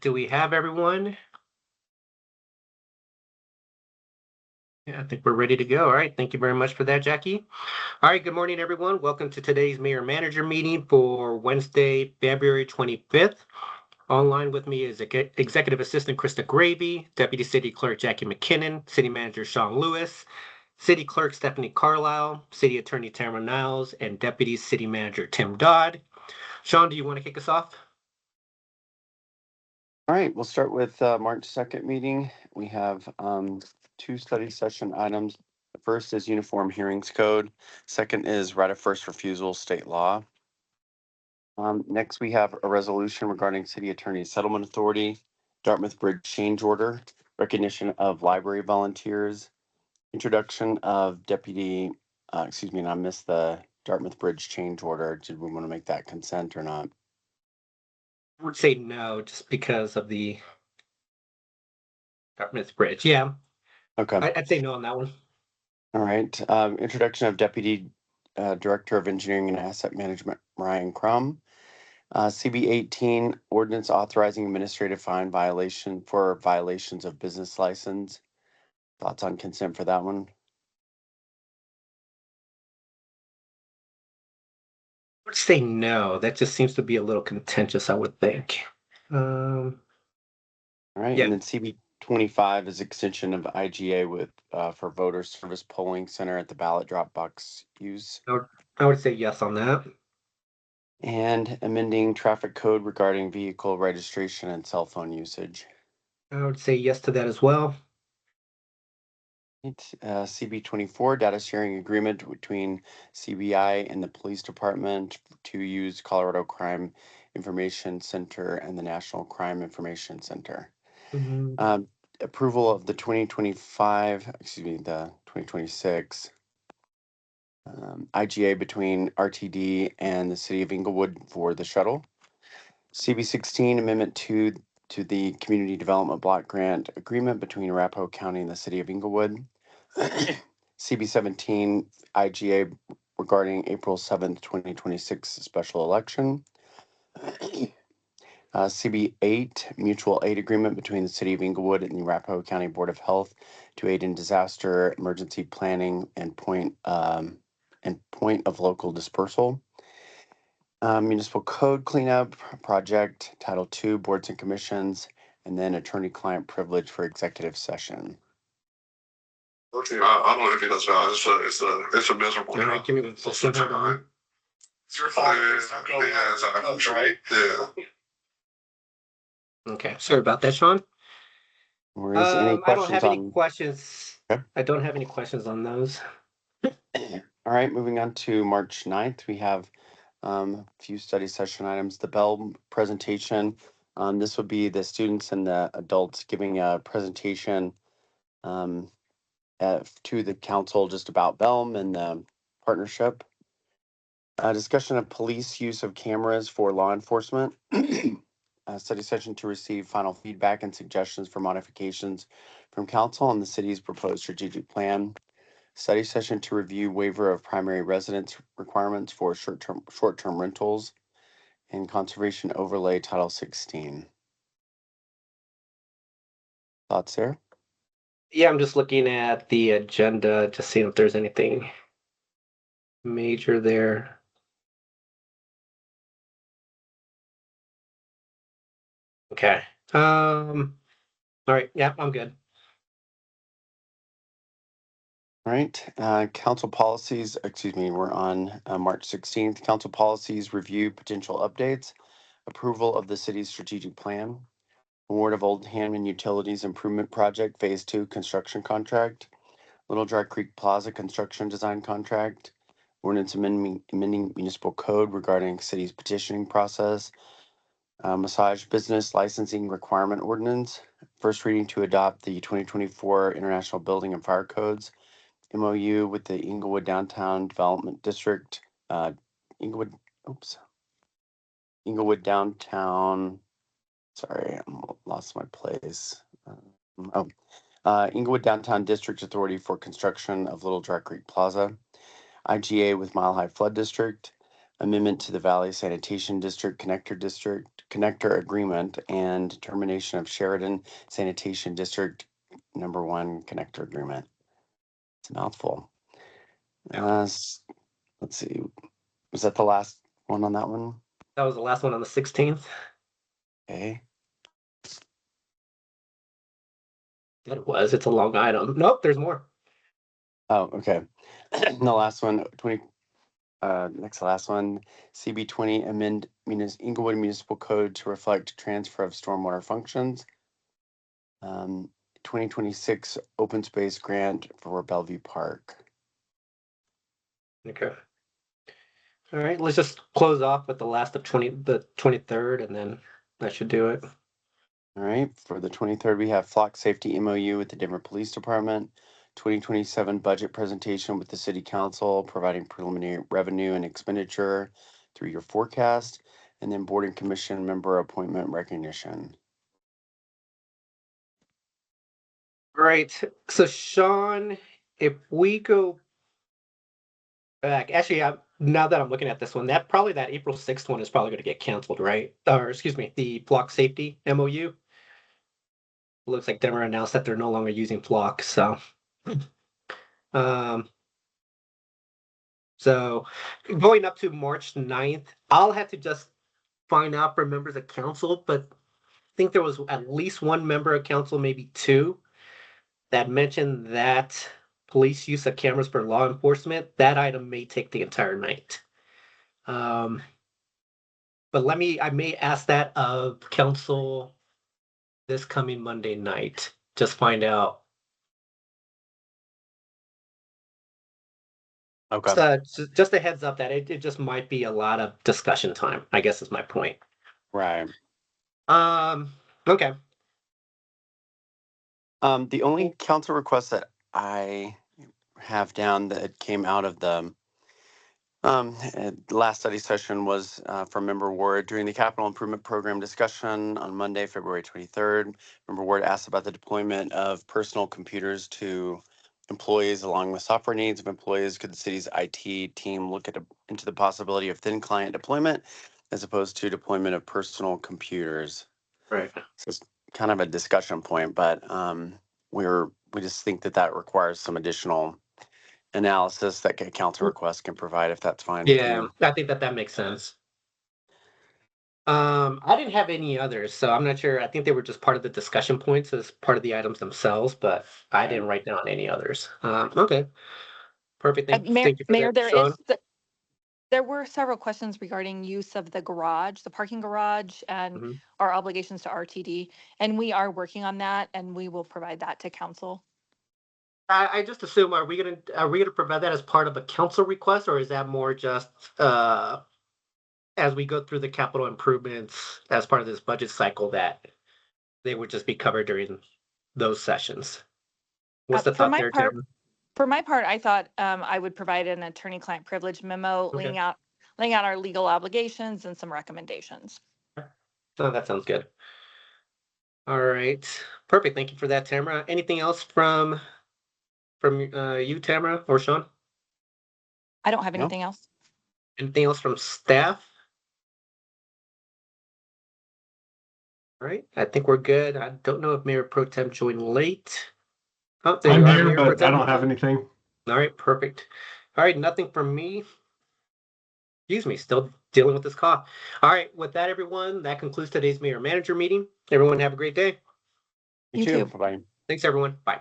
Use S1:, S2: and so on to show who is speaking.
S1: Do we have everyone? Yeah, I think we're ready to go. All right. Thank you very much for that, Jackie. All right. Good morning, everyone. Welcome to today's Mayor Manager meeting for Wednesday, February 25th. Online with me is Executive Assistant Krista Gravy, Deputy City Clerk Jackie McKinnon, City Manager Shawn Lewis, City Clerk Stephanie Carlisle, City Attorney Tamara Niles, and Deputy City Manager Tim Dodd. Shawn, do you want to kick us off?
S2: All right, we'll start with March 2nd meeting. We have two study session items. The first is Uniform Hearings Code. Second is right of first refusal state law. Next, we have a resolution regarding City Attorney Settlement Authority, Dartmouth Bridge change order, recognition of library volunteers, introduction of deputy, and I missed the Dartmouth Bridge change order. Did we want to make that consent or not?
S1: I would say no, just because of the Dartmouth Bridge. Yeah,
S2: Okay.
S1: I'd say no on that one.
S2: All right. Introduction of Deputy Director of Engineering and Asset Management, Ryan Crum. CB 18, ordinance authorizing administrative fine violation for violations of business license. Thoughts on consent for that one?
S1: I would say no. That just seems to be a little contentious, I would think.
S2: All right.
S1: Yeah,
S2: And then CB 25 is extension of IGA with for voter service polling center at the ballot drop box use.
S1: I would say yes on that.
S2: And amending traffic code regarding vehicle registration and cell phone usage.
S1: I would say yes to that as well.
S2: CB 24 data sharing agreement between CBI and the police department to use Colorado Crime Information Center and the National Crime Information Center.
S1: Mhm.
S2: Approval of the 2026 IGA between RTD and the city of Inglewood for the shuttle. CB 16 amendment to the community development block grant agreement between Arapahoe County and the city of Inglewood. CB 17 IGA regarding April 7th, 2026 special election. CB 8 mutual aid agreement between the city of Inglewood and the Arapahoe County Board of Health to aid in disaster emergency planning and point of local dispersal. Municipal code cleanup project, Title II, boards and commissions, and then attorney-client privilege for executive session.
S3: Okay, I don't know if that's right. It's a miserable
S1: All right, give me one second. Hold on.
S3: It's your fault. Yeah, right? Yeah.
S1: Okay, sorry about that, Shawn.
S2: Or is any
S1: I don't
S2: questions
S1: have any
S2: on?
S1: questions.
S2: Okay.
S1: I don't have any questions on those.
S2: All right, moving on to March 9th, we have a few study session items. The Bell presentation. This would be the students and the adults giving a presentation to the council just about Belm and the partnership. Discussion of police use of cameras for law enforcement. Study session to receive final feedback and suggestions for modifications from council on the city's proposed strategic plan. Study session to review waiver of primary residence requirements for short-term rentals and conservation overlay Title 16. Thoughts there?
S1: Yeah, I'm just looking at the agenda, just seeing if there's anything major there. Okay. All right. Yeah, I'm good.
S2: All right, council policies, we're on March 16th. Council policies review potential updates, approval of the city's strategic plan, award of Old Hanman Utilities Improvement Project Phase 2 construction contract, Little Dry Creek Plaza construction design contract, ordinance amending municipal code regarding city's petitioning process, massage business licensing requirement ordinance, first reading to adopt the 2024 International Building and Fire Codes, MOU with the Inglewood Downtown Development District, Inglewood Downtown, sorry, I lost my place. Inglewood Downtown District Authority for construction of Little Dry Creek Plaza, IGA with Mile High Flood District, amendment to the Valley Sanitation District Connector Agreement, and termination of Sheridan Sanitation District Number 1 Connector Agreement. It's a mouthful. Let's see. Was that the last one on that one?
S1: That was the last one on the 16th.
S2: Okay.
S1: It was. It's a long item. Nope, there's more.
S2: Oh, okay. The last one, next to last one, CB20 amend Inglewood Municipal Code to reflect transfer of stormwater functions. 2026 open space grant for Bellevue Park.
S1: Okay. All right, let's just close off with the last of the 23rd, and then that should do it.
S2: All right, for the 23rd, we have flock safety MOU with the Denver Police Department, 2027 budget presentation with the City Council, providing preliminary revenue and expenditure, 3-year forecast, and then Board and Commission member appointment recognition.
S1: Right. So Shawn, if we go back, actually, now that I'm looking at this one, that April 6th one is probably going to get canceled, right? Or excuse me, the flock safety MOU. Looks like Denver announced that they're no longer using flock. So, um, so going up to March 9th, I'll have to just find out from members of council, but I think there was at least one member of council, maybe two, that mentioned that police use of cameras for law enforcement. That item may take the entire night. But I may ask that of council this coming Monday night. Just find out.
S2: Okay.
S1: Just a heads up that it just might be a lot of discussion time, I guess is my point.
S2: Right.
S1: Okay.
S2: The only council request that I have down that came out of the last study session was from Member Ward during the capital improvement program discussion on Monday, February 23rd. Member Ward asked about the deployment of personal computers to employees along with software needs of employees. Could the city's IT team look into the possibility of thin client deployment as opposed to deployment of personal computers?
S1: Right.
S2: So it's kind of a discussion point, but we just think that requires some additional analysis that a council request can provide, if that's fine with
S1: Yeah,
S2: you.
S1: I think that makes sense. I didn't have any others, so I'm not sure. I think they were just part of the discussion points as part of the items themselves, but I didn't write down any others. Okay. Perfect. Thank you for
S4: Mayor,
S1: that, Shawn.
S4: there were several questions regarding use of the garage, the parking garage, and
S1: Mhm.
S4: our obligations to RTD. And we are working on that, and we will provide that to council.
S1: I just assume, are we gonna provide that as part of a council request, or is that more just as we go through the capital improvements as part of this budget cycle that they would just be covered during those sessions? What's the
S4: For
S1: thought
S4: my
S1: there,
S4: part,
S1: Tim?
S4: I thought I would provide an attorney-client privilege memo
S1: Okay.
S4: laying out our legal obligations and some recommendations.
S1: Oh, that sounds good. All right. Perfect. Thank you for that, Tamara. Anything else from you, Tamara, or Shawn?
S4: I don't have
S2: No?
S4: anything else.
S1: Anything else from staff? All right. I think we're good. I don't know if Mayor Pro Tem joined late. Oh, there
S5: I'm
S1: you are,
S5: here,
S1: Mayor Pro
S5: but I
S1: Tem.
S5: don't have anything.
S1: All right. Perfect. All right. Nothing from me. Excuse me. Still dealing with this cough. All right. With that, everyone, that concludes today's Mayor Manager meeting. Everyone have a great day.
S2: You
S4: You
S2: too.
S4: too.
S2: Bye-bye.
S1: Thanks, everyone. Bye.